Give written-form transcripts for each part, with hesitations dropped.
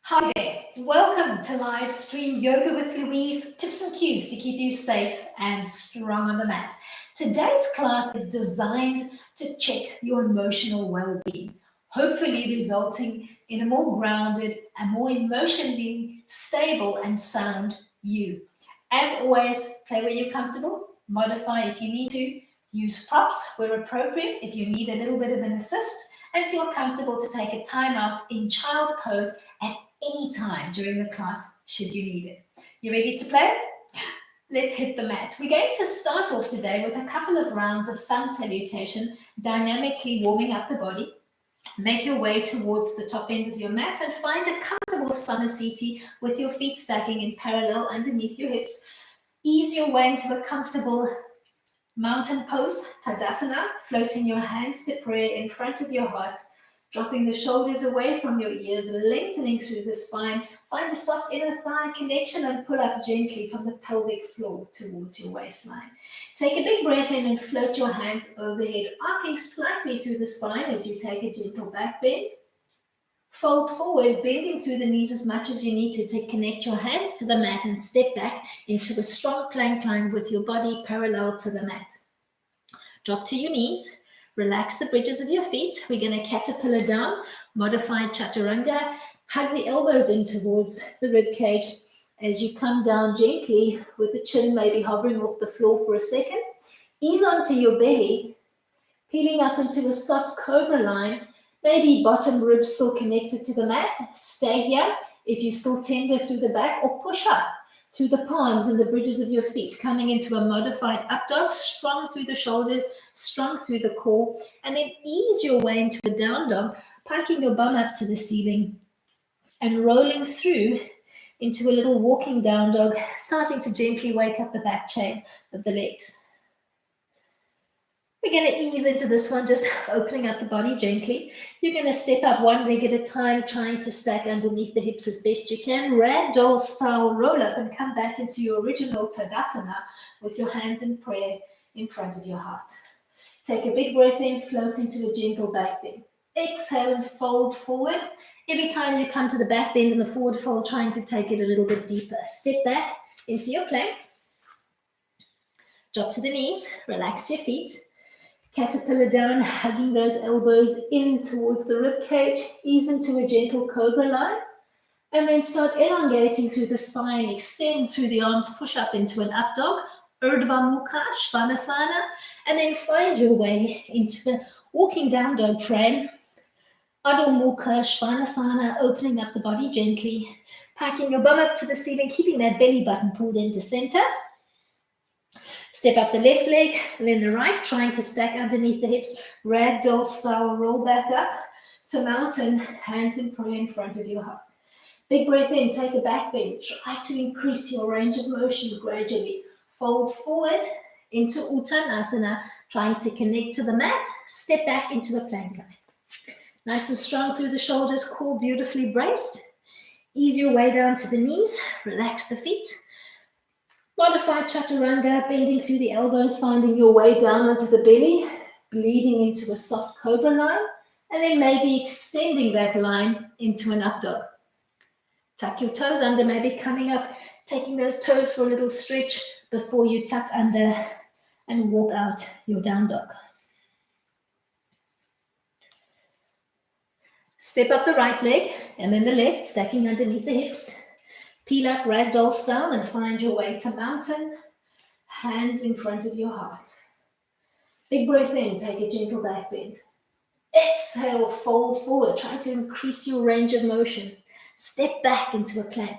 Hi there, welcome to live stream Yoga with Louise, tips and cues to keep you safe and strong on the mat. Today's class is designed to check your emotional well-being, hopefully resulting in a more grounded and more emotionally stable and sound you. As always, play where you're comfortable, modify if you need to, use props where appropriate if you need a little bit of an assist, and feel comfortable to take a time out in child pose at any time during the class should you need it. You ready to play? Let's hit the mat. We're going to start off today with a couple of rounds of sun salutation, dynamically warming up the body. Make your way towards the top end of your mat and find a comfortable Svanasiti with your feet stacking in parallel underneath your hips. Ease your way into a comfortable mountain pose, Tadasana, floating your hands to prayer in front of your heart, dropping the shoulders away from your ears, lengthening through the spine. Find a soft inner thigh connection and pull up gently from the pelvic floor towards your waistline. Take a big breath in and float your hands overhead, arcing slightly through the spine as you take a gentle back bend. Fold forward, bending through the knees as much as you need to connect your hands to the mat and step back into a strong plank line with your body parallel to the mat. Drop to your knees. Relax the bridges of your feet. We're going to caterpillar down, modified chaturanga. Hug the elbows in towards the rib cage as you come down gently with the chin maybe hovering off the floor for a second. Ease onto your belly, peeling up into a soft cobra line. Maybe bottom ribs still connected to the mat. Stay here if you're still tender through the back, or push up through the palms and the bridges of your feet, coming into a modified up dog, strong through the shoulders, strong through the core, and then ease your way into a down dog, piking your bum up to the ceiling and rolling through into a little walking down dog, starting to gently wake up the back chain of the legs. We're going to ease into this one, just opening up the body gently. You're going to step up one leg at a time, trying to stack underneath the hips as best you can. Ragdoll style roll up and come back into your original Tadasana with your hands in prayer in front of your heart. Take a big breath in, float into a gentle back bend. Exhale and fold forward. Every time you come to the back bend and the forward fold, trying to take it a little bit deeper. Step back into your plank. Drop to the knees, relax your feet. Caterpillar down, hugging those elbows in towards the rib cage. Ease into a gentle cobra line. And then start elongating through the spine. Extend through the arms, push up into an up dog. Urdhva Mukha, Shavasana. And then find your way into a walking down dog frame. Adho Mukha, Svanasana, opening up the body gently. Packing your bum up to the ceiling, keeping that belly button pulled into center. Step up the left leg and then the right, trying to stack underneath the hips. Ragdoll style, roll back up to mountain, hands in prayer in front of your heart. Big breath in, take a back bend. Try to increase your range of motion gradually. Fold forward into Uttanasana, trying to connect to the mat. Step back into the plank line. Nice and strong through the shoulders, core beautifully braced. Ease your way down to the knees, relax the feet. Modified chaturanga, bending through the elbows, finding your way down onto the belly, bleeding into a soft cobra line, and then maybe extending that line into an up dog. Tuck your toes under, maybe coming up, taking those toes for a little stretch before you tuck under and walk out your down dog. Step up the right leg and then the left, stacking underneath the hips. Peel up ragdoll style and find your way to mountain, hands in front of your heart. Big breath in, take a gentle back bend. Exhale, fold forward, try to increase your range of motion. Step back into a plank.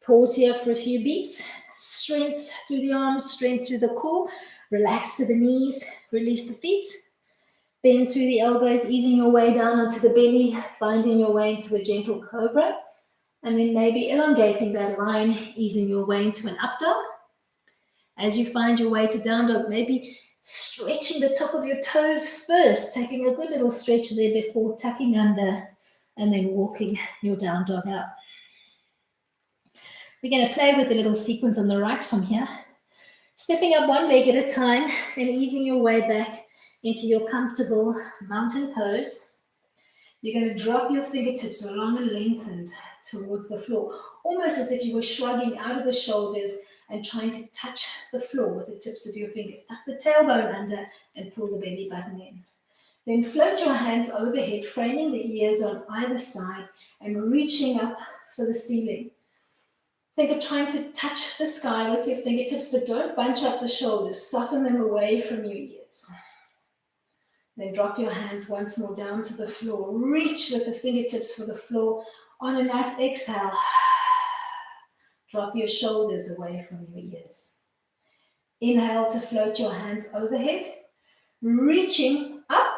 Pause here for a few beats. Strength through the arms, strength through the core. Relax to the knees, release the feet. Bend through the elbows, easing your way down onto the belly, finding your way into a gentle cobra. And then maybe elongating that line, easing your way into an up dog. As you find your way to down dog, maybe stretching the top of your toes first, taking a good little stretch there before tucking under and then walking your down dog out. We're going to play with the little sequence on the right from here. Stepping up one leg at a time and easing your way back into your comfortable mountain pose. You're going to drop your fingertips long and lengthened towards the floor, almost as if you were shrugging out of the shoulders and trying to touch the floor with the tips of your fingers. Tuck the tailbone under and pull the belly button in. Then float your hands overhead, framing the ears on either side and reaching up for the ceiling. Think of trying to touch the sky with your fingertips, but don't bunch up the shoulders. Soften them away from your ears. Then drop your hands once more down to the floor. Reach with the fingertips for the floor. On a nice exhale, drop your shoulders away from your ears. Inhale to float your hands overhead, reaching up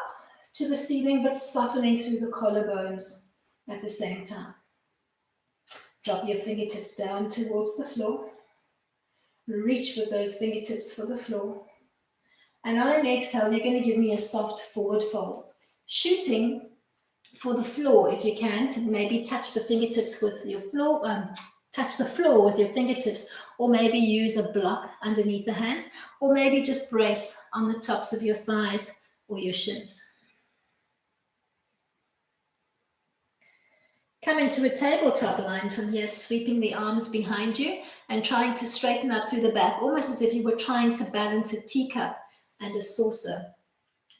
to the ceiling, but softening through the collarbones at the same time. Drop your fingertips down towards the floor. Reach with those fingertips for the floor. And on an exhale, you're going to give me a soft forward fold. Shooting for the floor, if you can, to maybe touch the fingertips with your floor, touch the floor with your fingertips, or maybe use a block underneath the hands, or maybe just brace on the tops of your thighs or your shins. Come into a tabletop line from here, sweeping the arms behind you and trying to straighten up through the back, almost as if you were trying to balance a teacup and a saucer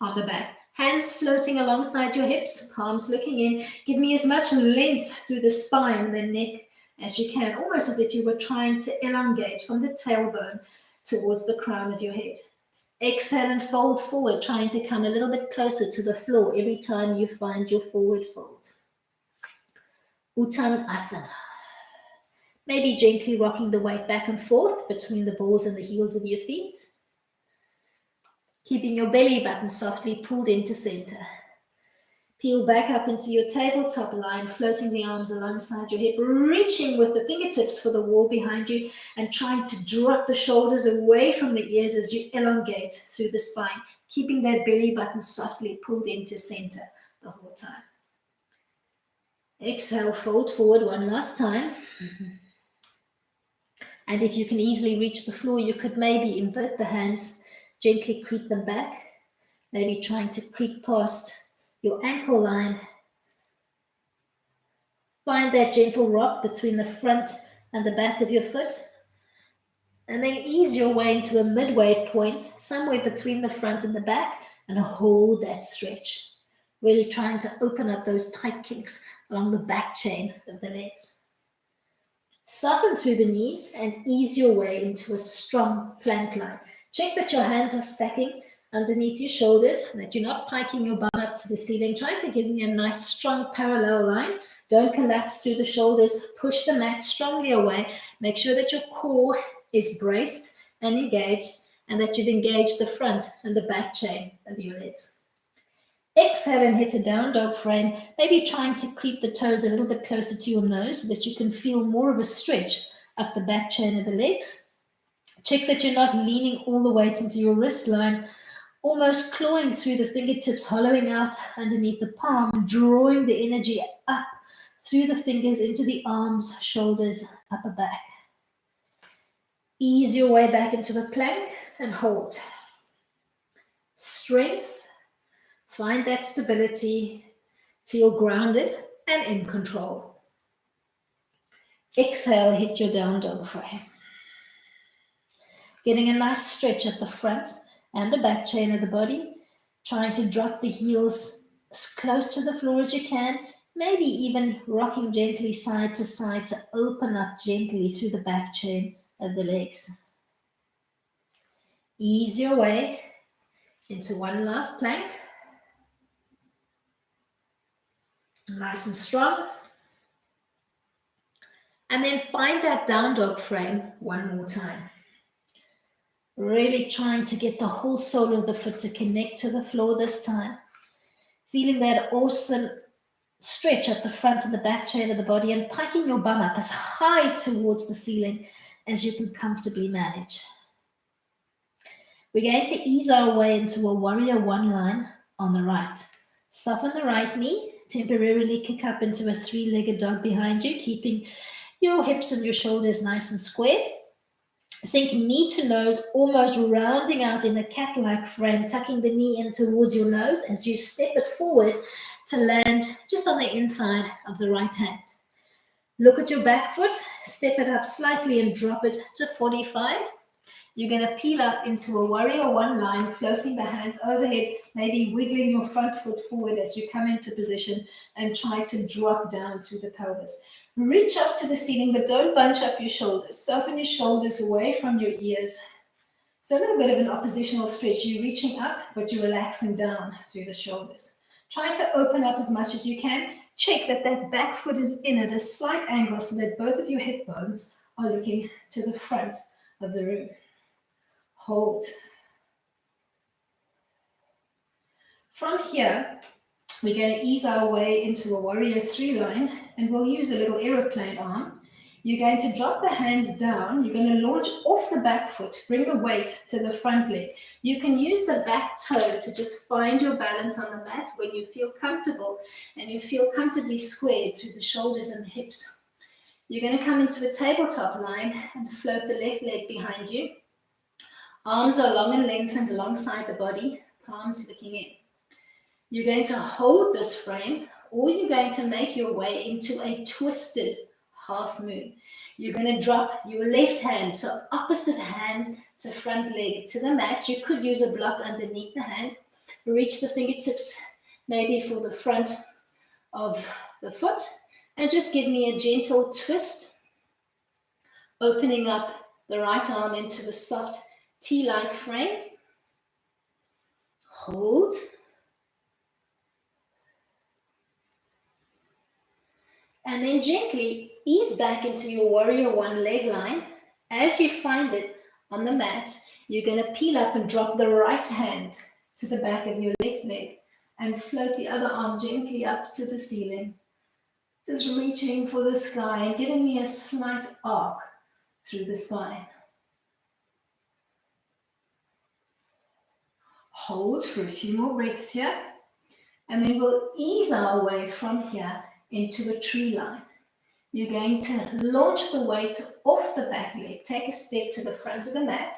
on the back. Hands floating alongside your hips, palms looking in. Give me as much length through the spine and the neck as you can, almost as if you were trying to elongate from the tailbone towards the crown of your head. Exhale and fold forward, trying to come a little bit closer to the floor every time you find your forward fold. Uttanasana. Maybe gently rocking the weight back and forth between the balls and the heels of your feet. Keeping your belly button softly pulled into center. Peel back up into your tabletop line, floating the arms alongside your hip, reaching with the fingertips for the wall behind you and trying to drop the shoulders away from the ears as you elongate through the spine, keeping that belly button softly pulled into center the whole time. Exhale, fold forward one last time. And if you can easily reach the floor, you could maybe invert the hands, gently creep them back, maybe trying to creep past your ankle line. Find that gentle rock between the front and the back of your foot. And then ease your way into a midway point, somewhere between the front and the back, and hold that stretch. Really trying to open up those tight kinks along the back chain of the legs. Soften through the knees and ease your way into a strong plank line. Check that your hands are stacking underneath your shoulders, that you're not piking your bum up to the ceiling. Try to give me a nice, strong parallel line. Don't collapse through the shoulders. Push the mat strongly away. Make sure that your core is braced and engaged, and that you've engaged the front and the back chain of your legs. Exhale and hit a down dog frame, maybe trying to creep the toes a little bit closer to your nose so that you can feel more of a stretch up the back chain of the legs. Check that you're not leaning all the weight into your wrist line, almost clawing through the fingertips, hollowing out underneath the palm, drawing the energy up through the fingers into the arms, shoulders, upper back. Ease your way back into the plank and hold. Strength. Find that stability, feel grounded and in control. Exhale, hit your down dog frame. Getting a nice stretch at the front and the back chain of the body, trying to drop the heels as close to the floor as you can, maybe even rocking gently side to side to open up gently through the back chain of the legs. Ease your way into one last plank. Nice and strong. And then find that down dog frame one more time. Really trying to get the whole sole of the foot to connect to the floor this time. Feeling that awesome stretch at the front and the back chain of the body and piking your bum up as high towards the ceiling as you can comfortably manage. We're going to ease our way into a warrior one line on the right. Soften the right knee. Temporarily kick up into a three-legged dog behind you, keeping your hips and your shoulders nice and squared. Think knee to nose, almost rounding out in a cat-like frame, tucking the knee in towards your nose. As you step it forward, to land just on the inside of the right hand. Look at your back foot, step it up slightly and drop it to 45. You're going to peel up into a warrior one line, floating the hands overhead, maybe wiggling your front foot forward as you come into position and try to drop down through the pelvis. Reach up to the ceiling, but don't bunch up your shoulders. Soften your shoulders away from your ears. So a little bit of an oppositional stretch. You're reaching up, but you're relaxing down through the shoulders. Try to open up as much as you can. Check that that back foot is in at a slight angle so that both of your hip bones are looking to the front of the room. Hold. From here, we're going to ease our way into a warrior three line, and we'll use a little aeroplane arm. You're going to drop the hands down. You're going to launch off the back foot, bring the weight to the front leg. You can use the back toe to just find your balance on the mat when you feel comfortable and you feel comfortably squared through the shoulders and the hips. You're going to come into a tabletop line and float the left leg behind you. Arms are long and lengthened alongside the body, palms looking in. You're going to hold this frame, or you're going to make your way into a twisted half moon. You're going to drop your left hand, so opposite hand to front leg to the mat. You could use a block underneath the hand. Reach the fingertips maybe for the front of the foot, and just give me a gentle twist, opening up the right arm into a soft T-like frame. Hold. And then gently ease back into your warrior one leg line. As you find it on the mat, you're going to peel up and drop the right hand to the back of your left leg and float the other arm gently up to the ceiling. Just reaching for the sky and giving me a slight arc through the spine. Hold for a few more breaths here, and then we'll ease our way from here into a tree line. You're going to launch the weight off the back leg, take a step to the front of the mat,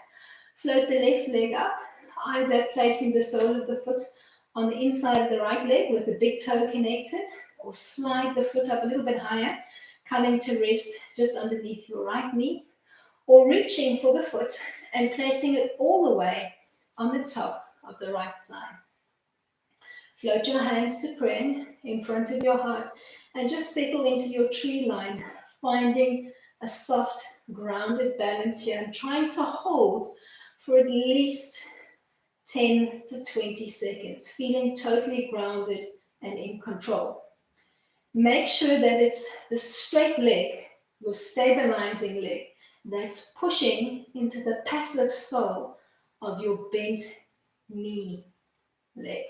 float the left leg up, either placing the sole of the foot on the inside of the right leg with the big toe connected, or slide the foot up a little bit higher, coming to rest just underneath your right knee, or reaching for the foot and placing it all the way on the top of the right thigh. Float your hands to prayer in front of your heart and just settle into your tree line, finding a soft, grounded balance here and trying to hold for at least 10 to 20 seconds, feeling totally grounded and in control. Make sure that it's the straight leg, your stabilizing leg, that's pushing into the passive sole of your bent knee leg.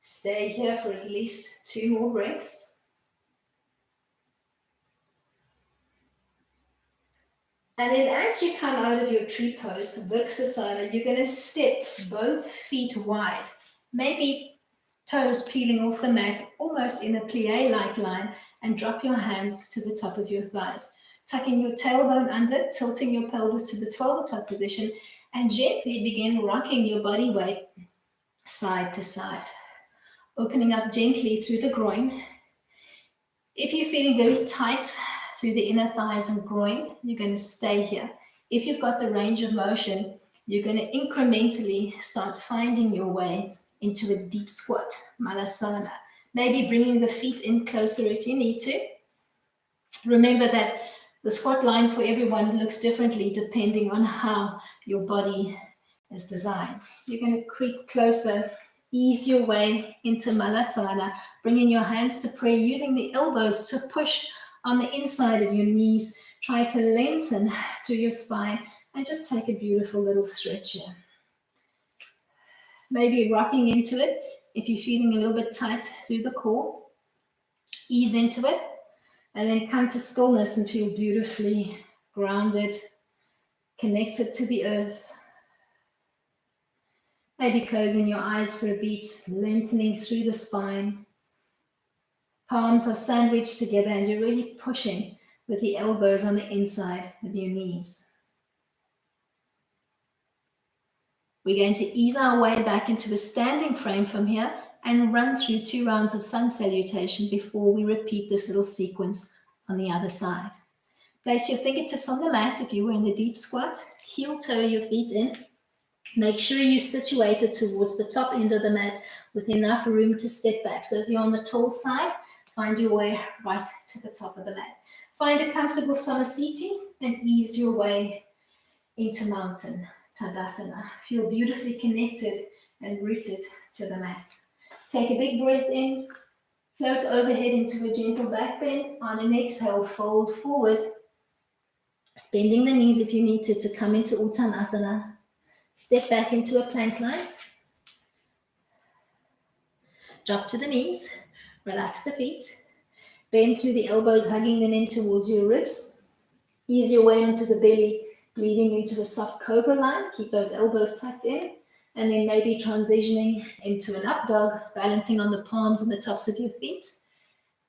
Stay here for at least 2 more breaths. And then as you come out of your tree pose, Virksasana, you're going to step both feet wide, maybe toes peeling off the mat, almost in a plie-like line, and drop your hands to the top of your thighs. Tucking your tailbone under, tilting your pelvis to the 12 o'clock position, and gently begin rocking your body weight side to side. Opening up gently through the groin. If you're feeling very tight through the inner thighs and groin, you're going to stay here. If you've got the range of motion, you're going to incrementally start finding your way into a deep squat, Malasana. Maybe bringing the feet in closer if you need to. Remember that the squat line for everyone looks differently depending on how your body is designed. You're going to creep closer, ease your way into Malasana, bringing your hands to prayer, using the elbows to push on the inside of your knees. Try to lengthen through your spine and just take a beautiful little stretch here. Maybe rocking into it if you're feeling a little bit tight through the core. Ease into it and then come to stillness and feel beautifully grounded, connected to the earth. Maybe closing your eyes for a beat, lengthening through the spine. Palms are sandwiched together and you're really pushing with the elbows on the inside of your knees. We're going to ease our way back into a standing frame from here and run through 2 rounds of sun salutation before we repeat this little sequence on the other side. Place your fingertips on the mat if you were in the deep squat. Heel toe your feet in. Make sure you're situated towards the top end of the mat with enough room to step back. So if you're on the tall side, find your way right to the top of the mat. Find a comfortable summer seating and ease your way into mountain Tadasana. Feel beautifully connected and rooted to the mat. Take a big breath in, float overhead into a gentle back bend. On an exhale, fold forward, bending the knees if you need to come into Uttanasana. Step back into a plank line. Drop to the knees, relax the feet. Bend through the elbows, hugging them in towards your ribs. Ease your way into the belly, bleeding into a soft cobra line. Keep those elbows tucked in. And then maybe transitioning into an up dog, balancing on the palms and the tops of your feet.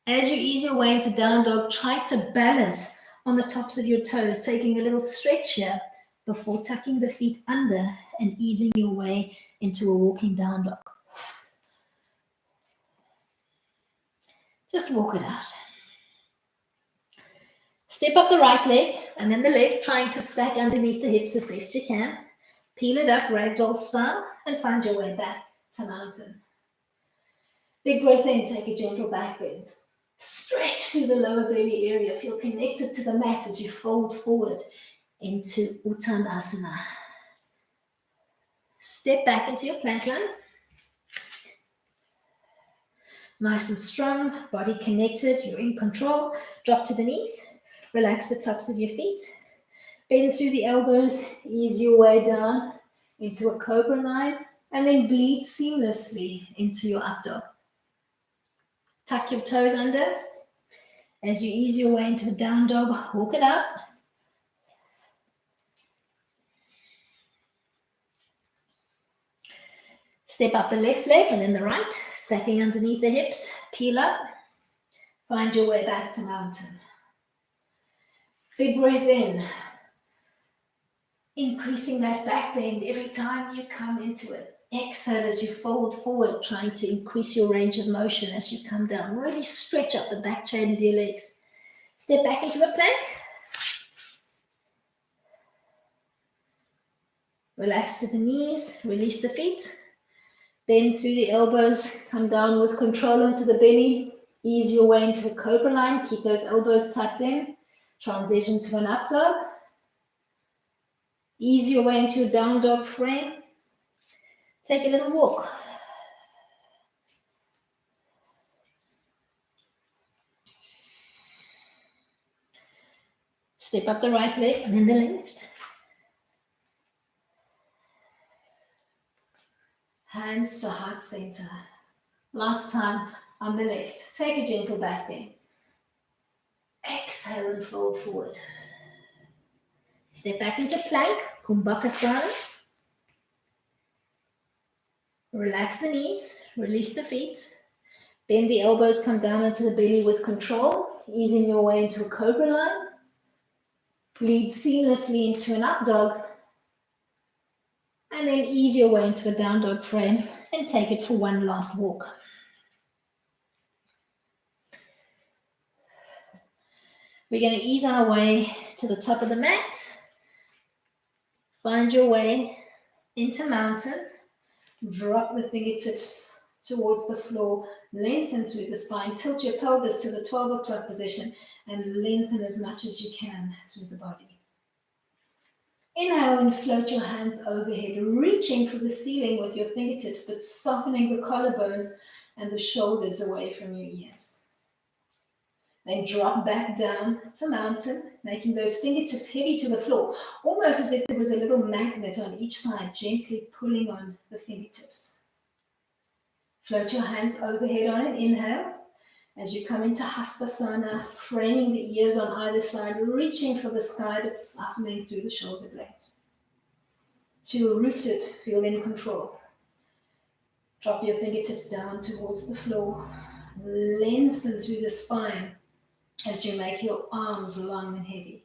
As you ease your way into down dog, try to balance on the tops of your toes, taking a little stretch here before tucking the feet under and easing your way into a walking down dog. Just walk it out. Step up the right leg and then the left, trying to stack underneath the hips as best you can. Peel it up, ragdoll style, and find your way back to mountain. Big breath in, take a gentle back bend. Stretch through the lower belly area. Feel connected to the mat as you fold forward into Uttanasana. Step back into your plank line. Nice and strong, body connected, you're in control. Drop to the knees, relax the tops of your feet. Bend through the elbows, ease your way down into a cobra line, and then bleed seamlessly into your up dog. Tuck your toes under. As you ease your way into a down dog, walk it up. Step up the left leg and then the right, stacking underneath the hips, peel up. Find your way back to mountain. Big breath in. Increasing that back bend every time you come into it. Exhale as you fold forward, trying to increase your range of motion as you come down. Really stretch up the back chain of your legs. Step back into a plank. Relax to the knees, release the feet. Bend through the elbows, come down with control onto the belly. Ease your way into a cobra line. Keep those elbows tucked in. Transition to an up dog. Ease your way into a down dog frame. Take a little walk. Step up the right leg and then the left. Hands to heart center. Last time on the left. Take a gentle back bend. Exhale and fold forward. Step back into plank, Kumbhakasana. Relax the knees, release the feet. Bend the elbows, come down into the belly with control, easing your way into a cobra line. Bleed seamlessly into an up dog. And then ease your way into a down dog frame and take it for one last walk. We're going to ease our way to the top of the mat. Find your way into mountain. Drop the fingertips towards the floor. Lengthen through the spine. Tilt your pelvis to the 12 o'clock position and lengthen as much as you can through the body. Inhale and float your hands overhead, reaching for the ceiling with your fingertips, but softening the collarbones and the shoulders away from your ears. Then drop back down to mountain, making those fingertips heavy to the floor, almost as if there was a little magnet on each side, gently pulling on the fingertips. Float your hands overhead on an inhale. As you come into Hastasana, framing the ears on either side, reaching for the sky, but softening through the shoulder blades. Feel rooted, feel in control. Drop your fingertips down towards the floor. Lengthen through the spine as you make your arms long and heavy.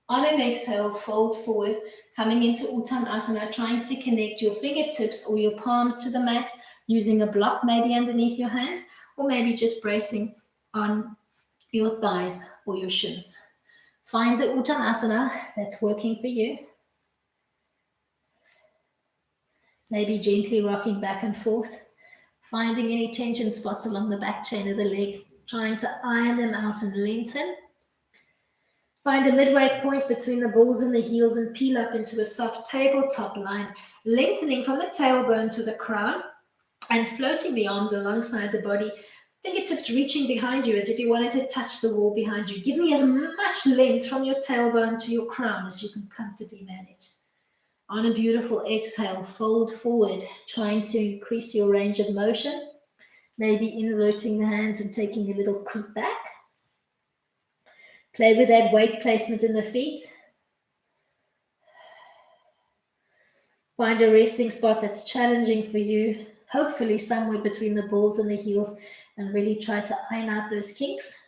On an exhale, fold forward, coming into Uttanasana, trying to connect your fingertips or your palms to the mat, using a block maybe underneath your hands, or maybe just bracing on your thighs or your shins. Find the Uttanasana that's working for you. Maybe gently rocking back and forth, finding any tension spots along the back chain of the leg, trying to iron them out and lengthen. Find a midway point between the balls and the heels and peel up into a soft tabletop line, lengthening from the tailbone to the crown and floating the arms alongside the body, fingertips reaching behind you as if you wanted to touch the wall behind you. Give me as much length from your tailbone to your crown as you can comfortably manage. On a beautiful exhale, fold forward, trying to increase your range of motion, maybe inverting the hands and taking a little creep back. Play with that weight placement in the feet. Find a resting spot that's challenging for you, hopefully somewhere between the balls and the heels, and really try to iron out those kinks.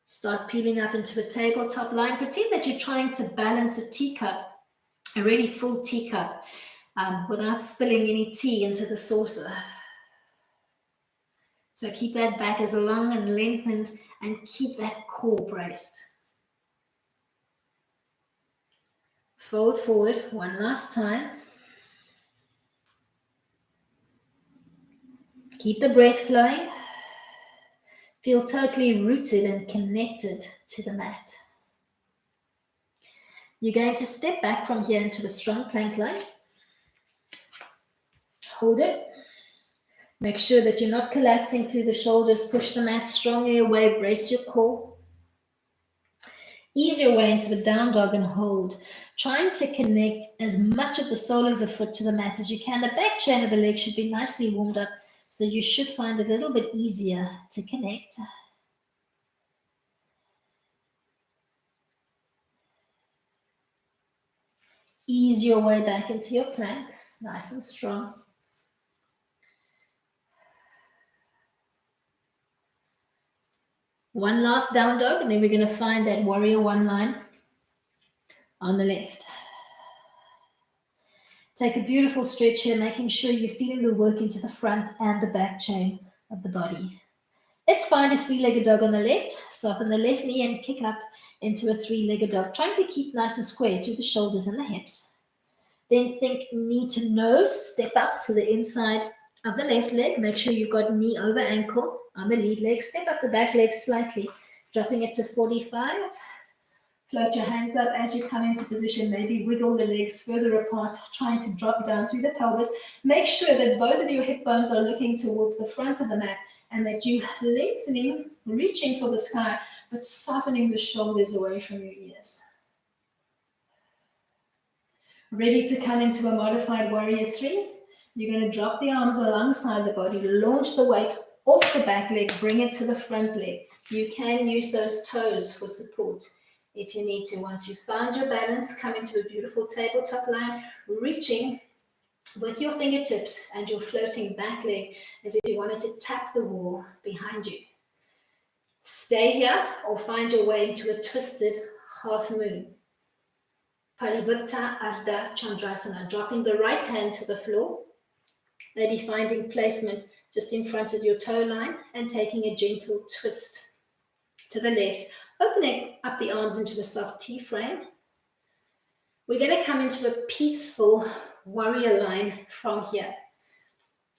Start peeling up into a tabletop line. Pretend that you're trying to balance a teacup, a really full teacup, without spilling any tea into the saucer. So keep that back as long and lengthened and keep that core braced. Fold forward one last time. Keep the breath flowing. Feel totally rooted and connected to the mat. You're going to step back from here into a strong plank line. Hold it. Make sure that you're not collapsing through the shoulders. Push the mat strongly away. Brace your core. Ease your way into a down dog and hold. Trying to connect as much of the sole of the foot to the mat as you can. The back chain of the leg should be nicely warmed up, so you should find it a little bit easier to connect. Ease your way back into your plank, nice and strong. One last down dog, and then we're going to find that warrior one line on the left. Take a beautiful stretch here, making sure you're feeling the work into the front and the back chain of the body. Let's find a three-legged dog on the left. Soften the left knee and kick up into a three-legged dog, trying to keep nice and square through the shoulders and the hips. Then think knee to nose, step up to the inside of the left leg. Make sure you've got knee over ankle on the lead leg. Step up the back leg slightly, dropping it to 45. Float your hands up as you come into position. Maybe wiggle the legs further apart, trying to drop down through the pelvis. Make sure that both of your hip bones are looking towards the front of the mat and that you're lengthening, reaching for the sky, but softening the shoulders away from your ears. Ready to come into a modified warrior three. You're going to drop the arms alongside the body, launch the weight off the back leg, bring it to the front leg. You can use those toes for support if you need to. Once you've found your balance, come into a beautiful tabletop line, reaching with your fingertips and your floating back leg as if you wanted to tap the wall behind you. Stay here or find your way into a twisted half moon. Parivritta Ardha Chandrasana, dropping the right hand to the floor, maybe finding placement just in front of your toe line and taking a gentle twist to the left, opening up the arms into a soft T-frame. We're going to come into a peaceful warrior line from here.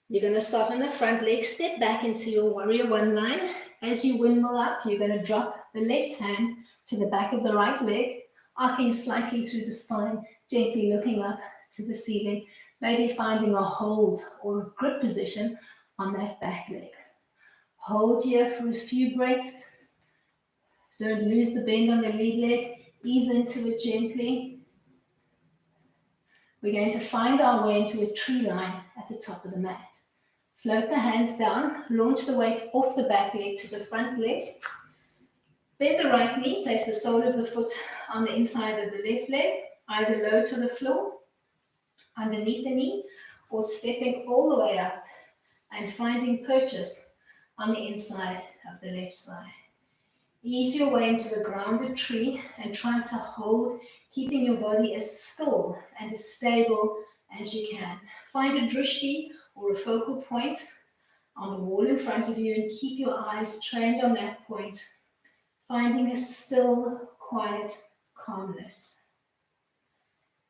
You're going to soften the front leg, step back into your warrior one line. As you windmill up, you're going to drop the left hand to the back of the right leg, arcing slightly through the spine, gently looking up to the ceiling, maybe finding a hold or a grip position on that back leg. Hold here for a few breaths. Don't lose the bend on the lead leg. Ease into it gently. We're going to find our way into a tree line at the top of the mat. Float the hands down, launch the weight off the back leg to the front leg. Bend the right knee, place the sole of the foot on the inside of the left leg, either low to the floor, underneath the knee, or stepping all the way up and finding purchase on the inside of the left thigh. Ease your way into a grounded tree and try to hold, keeping your body as still and as stable as you can. Find a drishti or a focal point on the wall in front of you and keep your eyes trained on that point, finding a still, quiet calmness.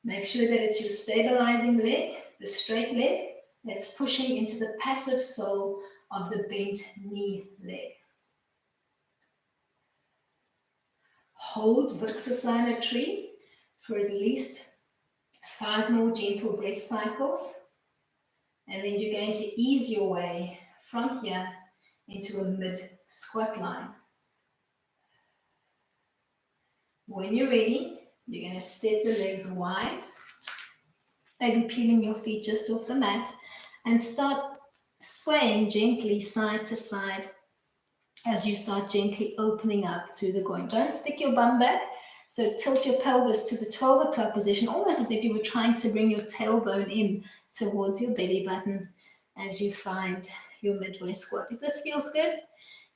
Make sure that it's your stabilizing leg, the straight leg, that's pushing into the passive sole of the bent knee leg. Hold Uttanasana tree for at least 5 more gentle breath cycles. And then you're going to ease your way from here into a mid squat line. When you're ready, you're going to step the legs wide, maybe peeling your feet just off the mat, and start swaying gently side to side as you start gently opening up through the groin. Don't stick your bum back, so tilt your pelvis to the 12 o'clock position, almost as if you were trying to bring your tailbone in towards your belly button as you find your midway squat. If this feels good,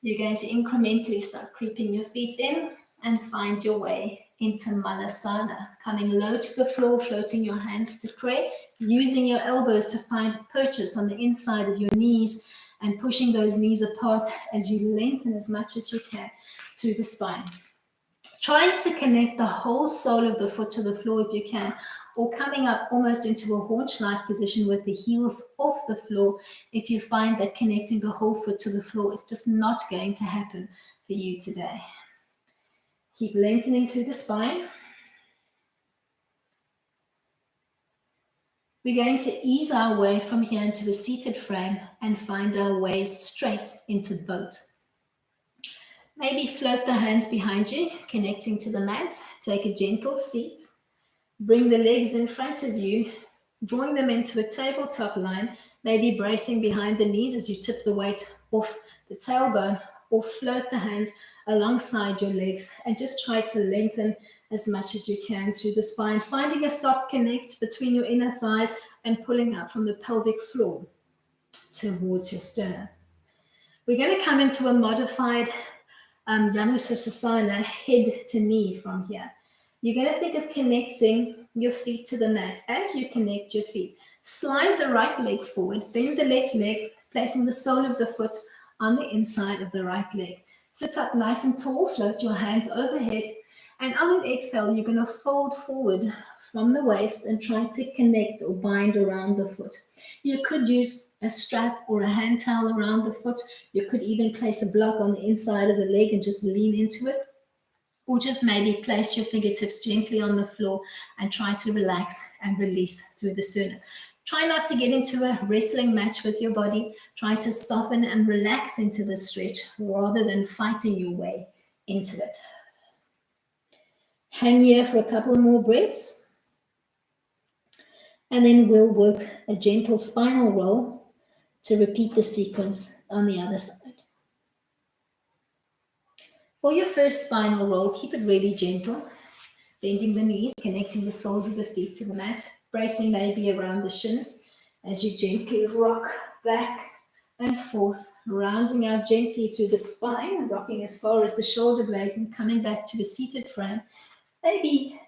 you're going to incrementally start creeping your feet in and find your way into Malasana, coming low to the floor, floating your hands to pray, using your elbows to find purchase on the inside of your knees and pushing those knees apart as you lengthen as much as you can through the spine. Trying to connect the whole sole of the foot to the floor if you can, or coming up almost into a haunch-like position with the heels off the floor if you find that connecting the whole foot to the floor is just not going to happen for you today. Keep lengthening through the spine. We're going to ease our way from here into a seated frame and find our way straight into boat. Maybe float the hands behind you, connecting to the mat. Take a gentle seat. Bring the legs in front of you, drawing them into a tabletop line, maybe bracing behind the knees as you tip the weight off the tailbone, or float the hands alongside your legs and just try to lengthen as much as you can through the spine, finding a soft connect between your inner thighs and pulling up from the pelvic floor towards your sternum. We're going to come into a modified Uttanasana, head to knee from here. You're going to think of connecting your feet to the mat. As you connect your feet, slide the right leg forward, bend the left leg, placing the sole of the foot on the inside of the right leg. Sit up nice and tall, float your hands overhead, and on an exhale, you're going to fold forward from the waist and try to connect or bind around the foot. You could use a strap or a hand towel around the foot. You could even place a block on the inside of the leg and just lean into it. Or just maybe place your fingertips gently on the floor and try to relax and release through the sternum. Try not to get into a wrestling match with your body. Try to soften and relax into the stretch rather than fighting your way into it. Hang here for a couple more breaths. And then we'll work a gentle spinal roll to repeat the sequence on the other side. For your first spinal roll, keep it really gentle, bending the knees, connecting the soles of the feet to the mat, bracing maybe around the shins as you gently rock back and forth, rounding out gently through the spine, rocking as far as the shoulder blades and coming back to a seated frame. Maybe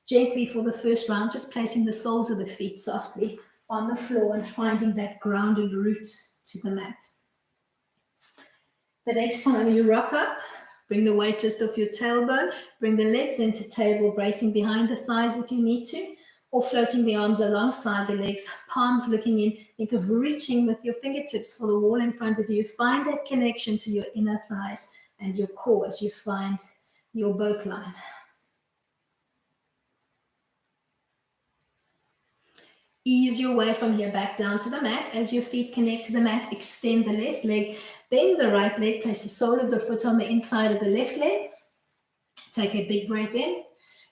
gently for the first round, just placing the soles of the feet softly on the floor and finding that grounded root to the mat. The next time you rock up, bring the weight just off your tailbone, bring the legs into table, bracing behind the thighs if you need to, or floating the arms alongside the legs, palms looking in. Think of reaching with your fingertips for the wall in front of you. Find that connection to your inner thighs and your core as you find your boat line. Ease your way from here back down to the mat. As your feet connect to the mat, extend the left leg, bend the right leg, place the sole of the foot on the inside of the left leg. Take a big breath in.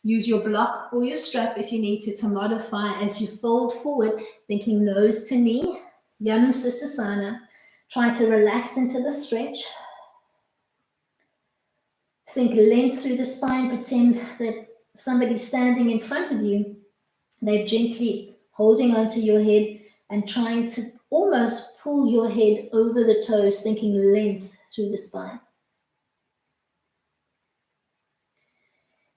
Use your block or your strap if you need to modify as you fold forward, thinking nose to knee, Uttanasana. Try to relax into the stretch. Think length through the spine. Pretend that somebody's standing in front of you. They're gently holding onto your head and trying to almost pull your head over the toes, thinking length through the spine.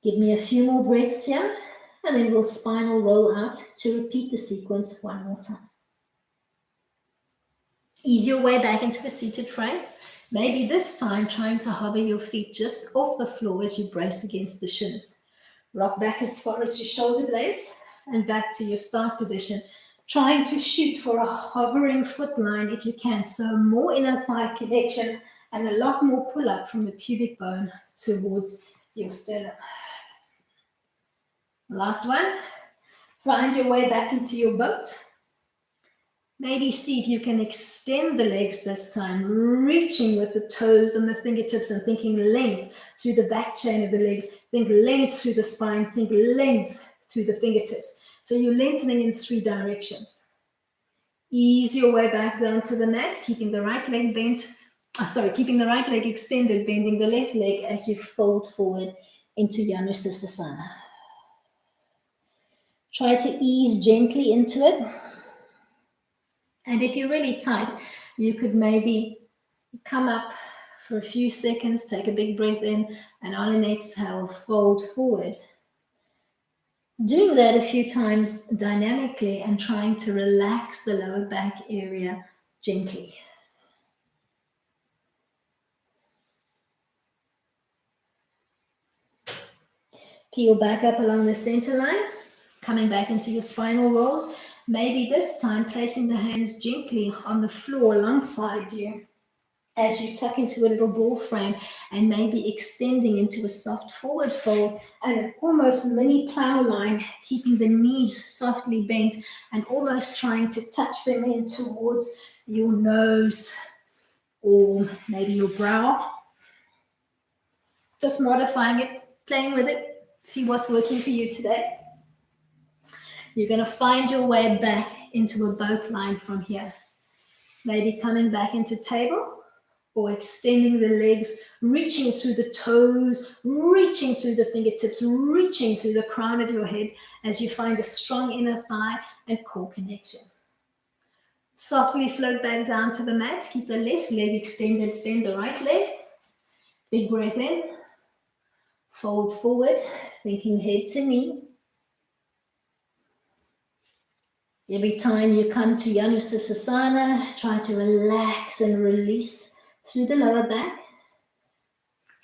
Give me a few more breaths here, and then we'll spinal roll out to repeat the sequence one more time. Ease your way back into the seated frame. Maybe this time trying to hover your feet just off the floor as you brace against the shins. Rock back as far as your shoulder blades and back to your start position. Trying to shoot for a hovering foot line if you can. So more inner thigh connection and a lot more pull up from the pubic bone towards your sternum. Last one. Find your way back into your boat. Maybe see if you can extend the legs this time, reaching with the toes and the fingertips and thinking length through the back chain of the legs. Think length through the spine, think length through the fingertips. So you're lengthening in 3 directions. Ease your way back down to the mat, keeping the right leg bent. Keeping the right leg extended, bending the left leg as you fold forward into Uttanasana. Try to ease gently into it. And if you're really tight, you could maybe come up for a few seconds, take a big breath in, and on an exhale, fold forward. Doing that a few times dynamically and trying to relax the lower back area gently. Peel back up along the center line, coming back into your spinal rolls. Maybe this time placing the hands gently on the floor alongside you as you tuck into a little ball frame and maybe extending into a soft forward fold and an almost mini plow line, keeping the knees softly bent and almost trying to touch them in towards your nose or maybe your brow. Just modifying it, playing with it, see what's working for you today. You're going to find your way back into a boat line from here. Maybe coming back into table or extending the legs, reaching through the toes, reaching through the fingertips, reaching through the crown of your head as you find a strong inner thigh and core connection. Softly float back down to the mat. Keep the left leg extended, bend the right leg. Big breath in. Fold forward, thinking head to knee. Every time you come to Uttanasana, try to relax and release through the lower back.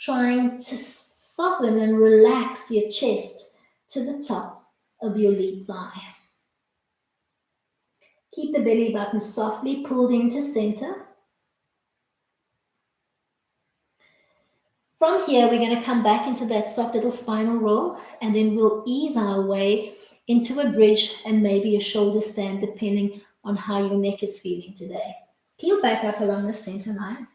Trying to soften and relax your chest to the top of your lead thigh. Keep the belly button softly pulled into center. From here, we're going to come back into that soft little spinal roll, and then we'll ease our way into a bridge and maybe a shoulder stand, depending on how your neck is feeling today. Peel back up along the center line.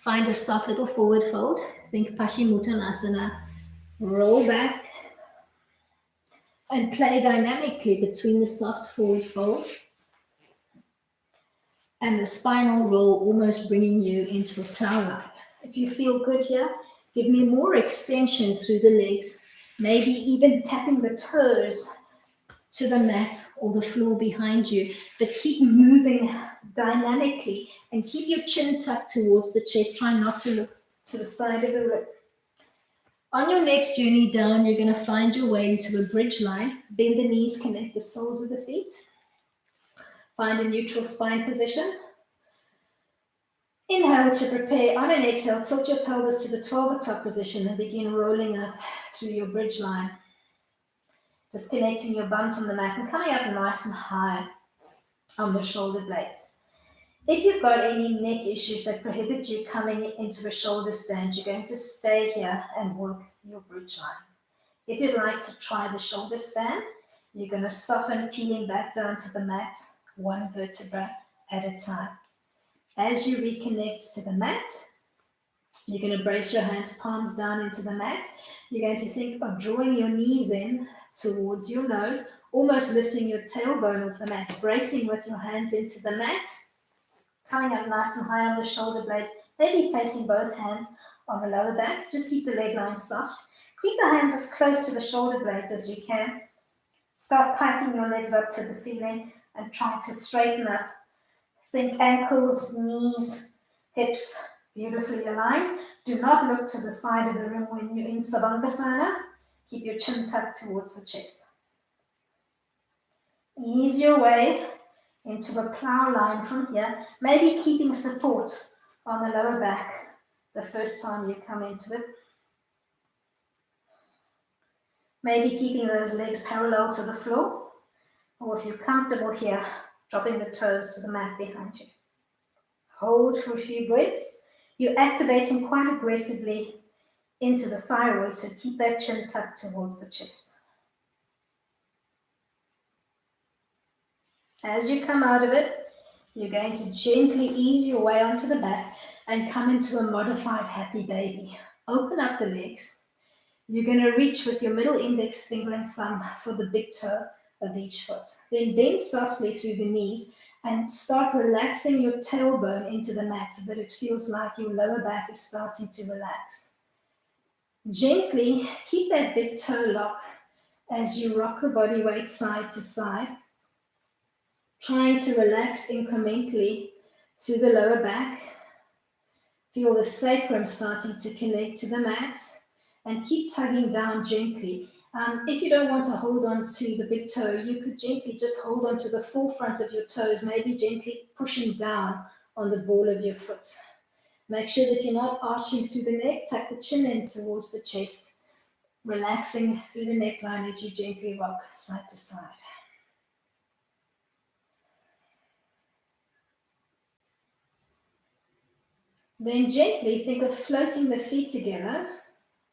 Find a soft little forward fold. Think Uttanasana. Roll back and play dynamically between the soft forward fold and the spinal roll, almost bringing you into a plow line. If you feel good here, give me more extension through the legs, maybe even tapping the toes to the mat or the floor behind you, but keep moving dynamically and keep your chin tucked towards the chest. Try not to look to the side of the rib. On your next journey down, you're going to find your way into a bridge line. Bend the knees, connect the soles of the feet. Find a neutral spine position. Inhale to prepare. On an exhale, tilt your pelvis to the 12 o'clock position and begin rolling up through your bridge line. Disconnecting your bum from the mat and coming up nice and high on the shoulder blades. If you've got any neck issues that prohibit you coming into a shoulder stand, you're going to stay here and work your bridge line. If you'd like to try the shoulder stand, you're going to soften, peeling back down to the mat, one vertebra at a time. As you reconnect to the mat, you're going to brace your hands, palms down into the mat. You're going to think of drawing your knees in towards your nose, almost lifting your tailbone off the mat, bracing with your hands into the mat, coming up nice and high on the shoulder blades, maybe placing both hands on the lower back. Just keep the leg line soft. Keep the hands as close to the shoulder blades as you can. Start piking your legs up to the ceiling and try to straighten up. Think ankles, knees, Hips beautifully aligned. Do not look to the side of the room when you're in Shavasana. Keep your chin tucked towards the chest. Ease your way into a plow line from here, maybe keeping support on the lower back the first time you come into it. Maybe keeping those legs parallel to the floor, or if you're comfortable here, dropping the toes to the mat behind you. Hold for a few breaths. You're activating quite aggressively into the thyroid, so keep that chin tucked towards the chest. As you come out of it, you're going to gently ease your way onto the back and come into a modified happy baby. Open up the legs. You're going to reach with your middle index finger and thumb for the big toe of each foot. Then bend softly through the knees and start relaxing your tailbone into the mat so that it feels like your lower back is starting to relax. Gently keep that big toe lock as you rock the body weight side to side, trying to relax incrementally through the lower back. Feel the sacrum starting to connect to the mat and keep tugging down gently. If you don't want to hold on to the big toe, you could gently just hold on to the forefront of your toes, maybe gently pushing down on the ball of your foot. Make sure that you're not arching through the neck. Tuck the chin in towards the chest, relaxing through the neckline as you gently rock side to side. Then gently think of floating the feet together,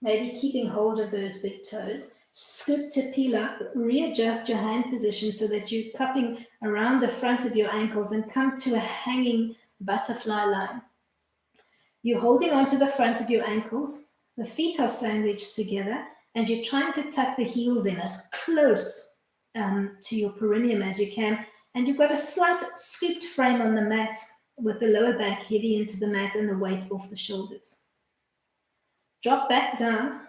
maybe keeping hold of those big toes. Scoop to peel up, readjust your hand position so that you're cupping around the front of your ankles and come to a hanging butterfly line. You're holding onto the front of your ankles, the feet are sandwiched together, and you're trying to tuck the heels in as close to your perineum as you can. And you've got a slight scooped frame on the mat with the lower back heavy into the mat and the weight off the shoulders. Drop back down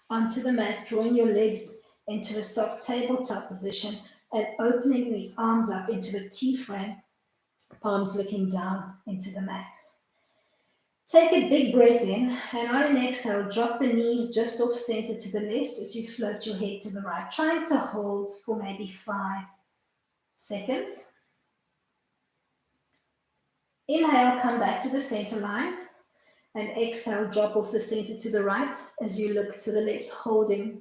onto the mat, drawing your legs into a soft tabletop position and opening the arms up into a T-frame, palms looking down into the mat. Take a big breath in, and on an exhale, drop the knees just off center to the left as you float your head to the right, trying to hold for maybe 5 seconds. Inhale, come back to the center line, and exhale, drop off the center to the right as you look to the left, holding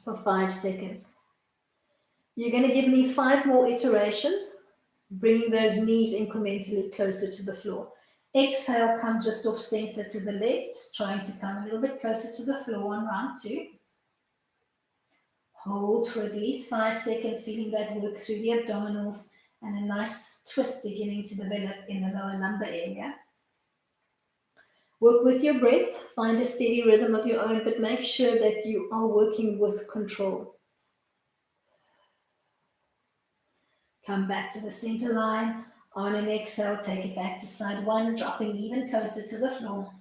for 5 seconds. You're going to give me 5 more iterations, bringing those knees incrementally closer to the floor. Exhale, come just off center to the left, trying to come a little bit closer to the floor on round 2. Hold for at least 5 seconds, feeling that work through the abdominals and a nice twist beginning to develop in the lower lumbar area. Work with your breath, find a steady rhythm of your own, but make sure that you are working with control. Come back to the center line. On an exhale, take it back to side 1, dropping even closer to the floor.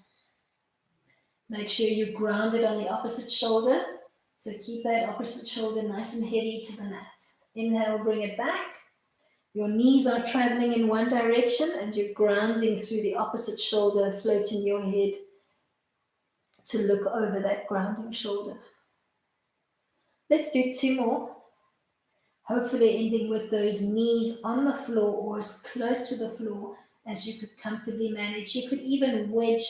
Make sure you're grounded on the opposite shoulder, so keep that opposite shoulder nice and heavy to the mat. Inhale, bring it back. Your knees are traveling in one direction and you're grounding through the opposite shoulder, floating your head to look over that grounding shoulder. Let's do 2 more. Hopefully ending with those knees on the floor or as close to the floor as you could comfortably manage. You could even wedge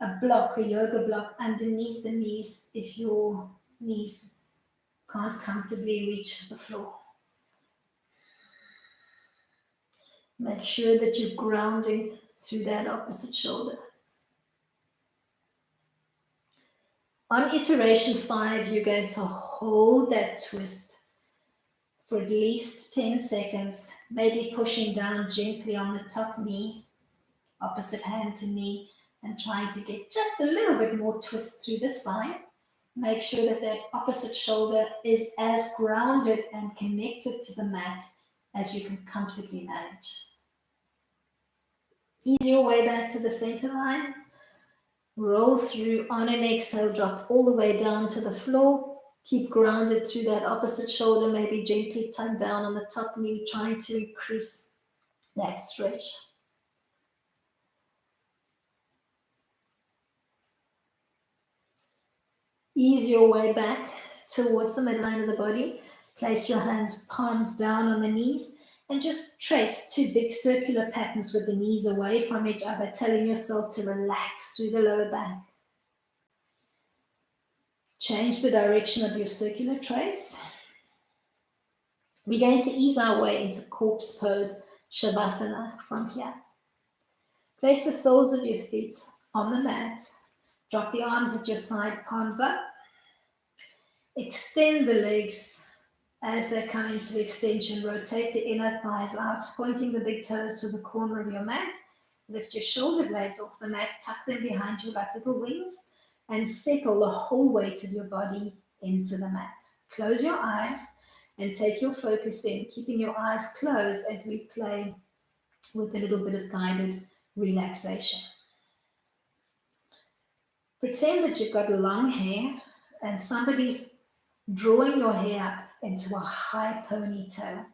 a block, a yoga block, underneath the knees if your knees can't comfortably reach the floor. Make sure that you're grounding through that opposite shoulder. On iteration 5, you're going to hold that twist for at least 10 seconds, maybe pushing down gently on the top knee, opposite hand to knee, and trying to get just a little bit more twist through the spine. Make sure that that opposite shoulder is as grounded and connected to the mat as you can comfortably manage. Ease your way back to the center line. Roll through. On an exhale, drop all the way down to the floor. Keep grounded through that opposite shoulder, maybe gently tug down on the top knee, trying to increase that stretch. Ease your way back towards the midline of the body. Place your hands palms down on the knees and just trace two big circular patterns with the knees away from each other, telling yourself to relax through the lower back. Change the direction of your circular trace. We're going to ease our way into corpse pose, Shavasana, from here. Place the soles of your feet on the mat. Drop the arms at your side, palms up. Extend the legs as they come into extension. Rotate the inner thighs out, pointing the big toes to the corner of your mat. Lift your shoulder blades off the mat, tuck them behind you like little wings, and settle the whole weight of your body into the mat. Close your eyes and take your focus in, keeping your eyes closed as we play with a little bit of guided relaxation. Pretend that you've got long hair and somebody's drawing your hair up into a high ponytail.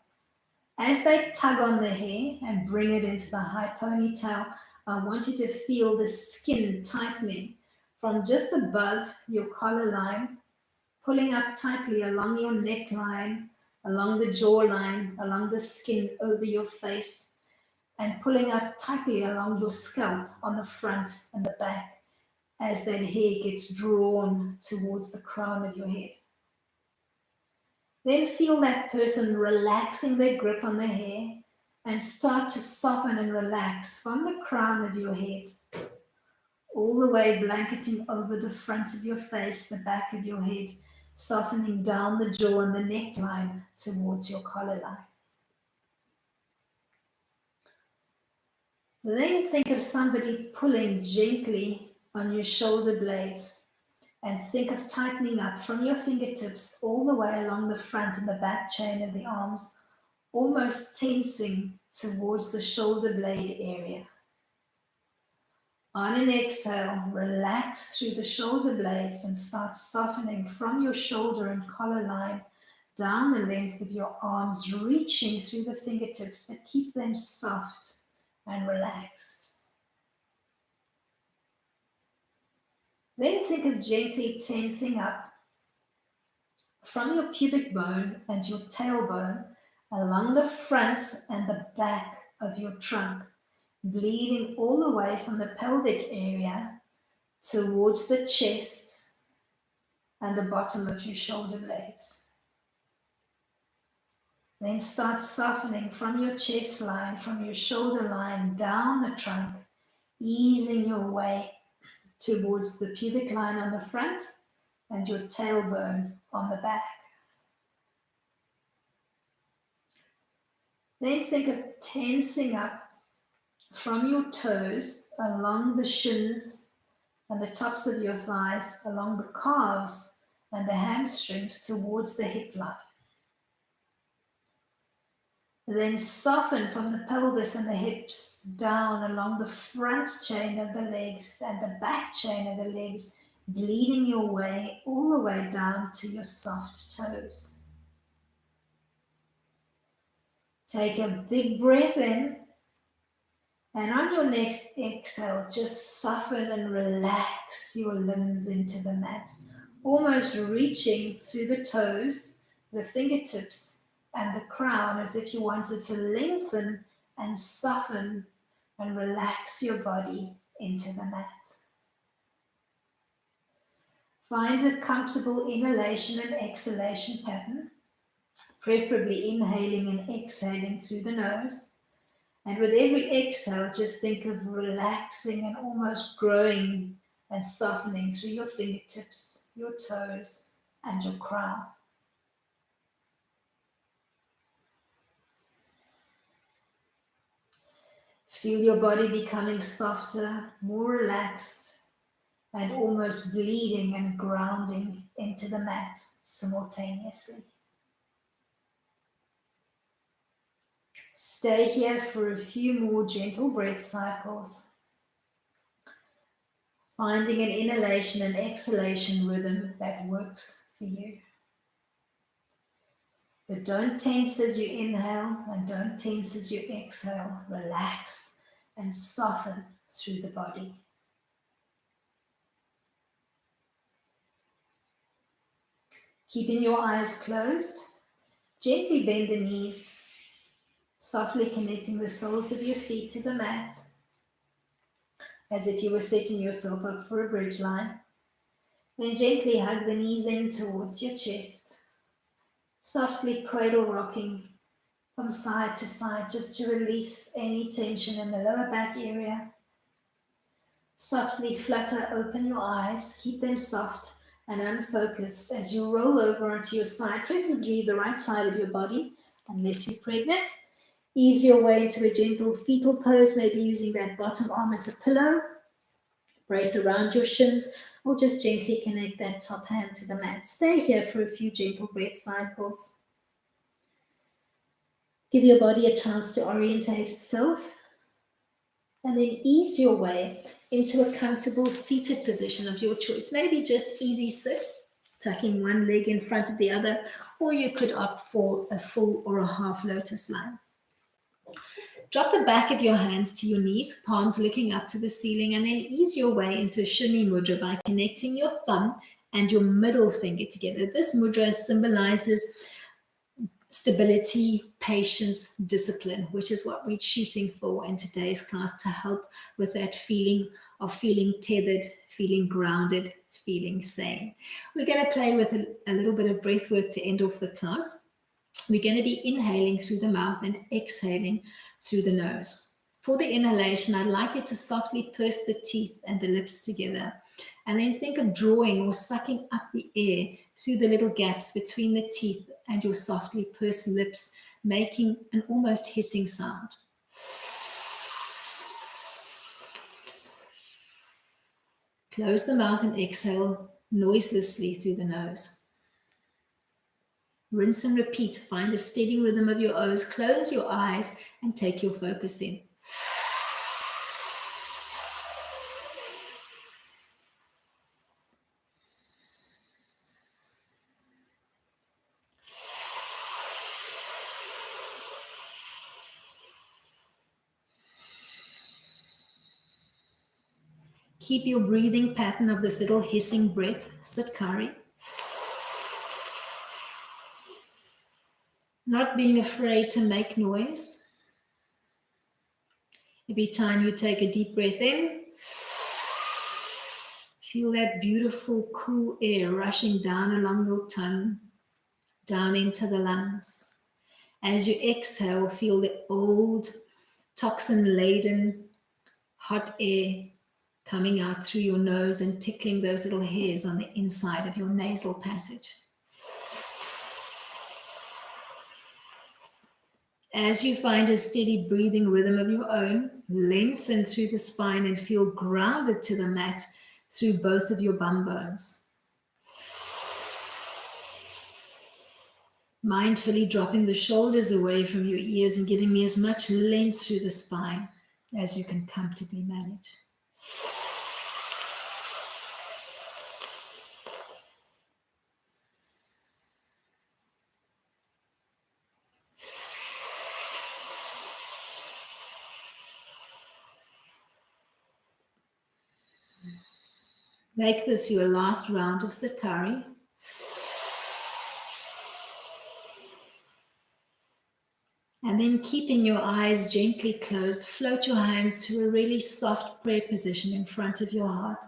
As they tug on the hair and bring it into the high ponytail, I want you to feel the skin tightening from just above your collar line, pulling up tightly along your neckline, along the jawline, along the skin over your face, and pulling up tightly along your scalp on the front and the back as that hair gets drawn towards the crown of your head. Then feel that person relaxing their grip on the hair and start to soften and relax from the crown of your head, all the way blanketing over the front of your face, the back of your head, softening down the jaw and the neckline towards your collar line. Then think of somebody pulling gently on your shoulder blades and think of tightening up from your fingertips all the way along the front and the back chain of the arms, almost tensing towards the shoulder blade area. On an exhale, relax through the shoulder blades and start softening from your shoulder and collar line down the length of your arms, reaching through the fingertips, but keep them soft and relaxed. Then think of gently tensing up from your pubic bone and your tailbone along the front and the back of your trunk, bleeding all the way from the pelvic area towards the chest and the bottom of your shoulder blades. Then start softening from your chest line, from your shoulder line down the trunk, easing your way towards the pubic line on the front and your tailbone on the back. Then think of tensing up from your toes along the shins and the tops of your thighs, along the calves and the hamstrings towards the hip line. Then soften from the pelvis and the hips down along the front chain of the legs and the back chain of the legs, bleeding your way all the way down to your soft toes. Take a big breath in, and on your next exhale, just soften and relax your limbs into the mat, almost reaching through the toes, the fingertips, and the crown as if you wanted to lengthen and soften and relax your body into the mat. Find a comfortable inhalation and exhalation pattern, preferably inhaling and exhaling through the nose. And with every exhale, just think of relaxing and almost growing and softening through your fingertips, your toes, and your crown. Feel your body becoming softer, more relaxed, and almost bleeding and grounding into the mat simultaneously. Stay here for a few more gentle breath cycles, finding an inhalation and exhalation rhythm that works for you. But don't tense as you inhale and don't tense as you exhale. Relax and soften through the body. Keeping your eyes closed, gently bend the knees, softly connecting the soles of your feet to the mat, as if you were setting yourself up for a bridge line. Then gently hug the knees in towards your chest, softly cradle rocking from side to side just to release any tension in the lower back area. Softly flutter open your eyes, keep them soft and unfocused as you roll over onto your side, preferably the right side of your body, unless you're pregnant. Ease your way into a gentle fetal pose, maybe using that bottom arm as a pillow. Brace around your shins, or just gently connect that top hand to the mat. Stay here for a few gentle breath cycles. Give your body a chance to orientate itself, and then ease your way into a comfortable seated position of your choice. Maybe just easy sit, tucking one leg in front of the other, or you could opt for a full or a half lotus line. Drop the back of your hands to your knees, palms looking up to the ceiling, and then ease your way into Shinny Mudra by connecting your thumb and your middle finger together. This mudra symbolizes stability, patience, discipline, which is what we're shooting for in today's class, to help with that feeling of feeling tethered, feeling grounded, feeling sane. We're going to play with a little bit of breath work to end off the class. We're going to be inhaling through the mouth and exhaling through the nose. For the inhalation, I'd like you to softly purse the teeth and the lips together, and then think of drawing or sucking up the air through the little gaps between the teeth and your softly pursed lips, making an almost hissing sound. Close the mouth and exhale noiselessly through the nose. Rinse and repeat. Find a steady rhythm of your O's. Close your eyes and take your focus in. Keep your breathing pattern of this little hissing breath, Satkari. Not being afraid to make noise. Every time you take a deep breath in, feel that beautiful, cool air rushing down along your tongue, down into the lungs. As you exhale, feel the old, toxin-laden, hot air coming out through your nose and tickling those little hairs on the inside of your nasal passage. As you find a steady breathing rhythm of your own, lengthen through the spine and feel grounded to the mat through both of your bum bones. Mindfully dropping the shoulders away from your ears and giving me as much length through the spine as you can comfortably manage. Make this your last round of Satkari. And then keeping your eyes gently closed, float your hands to a really soft prayer position in front of your heart,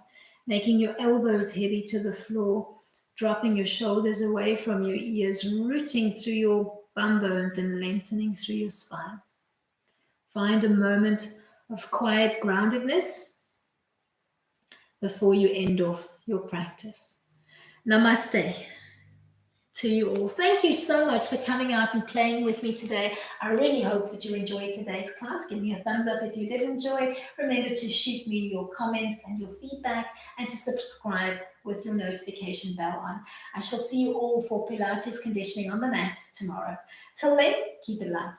making your elbows heavy to the floor, dropping your shoulders away from your ears, rooting through your bum bones and lengthening through your spine. Find a moment of quiet groundedness before you end off your practice. Namaste to you all. Thank you so much for coming out and playing with me today. I really hope that you enjoyed today's class. Give me a thumbs up if you did enjoy. Remember to shoot me your comments and your feedback, and to subscribe with your notification bell on. I shall see you all for Pilates conditioning on the mat tomorrow. Till then, keep it light.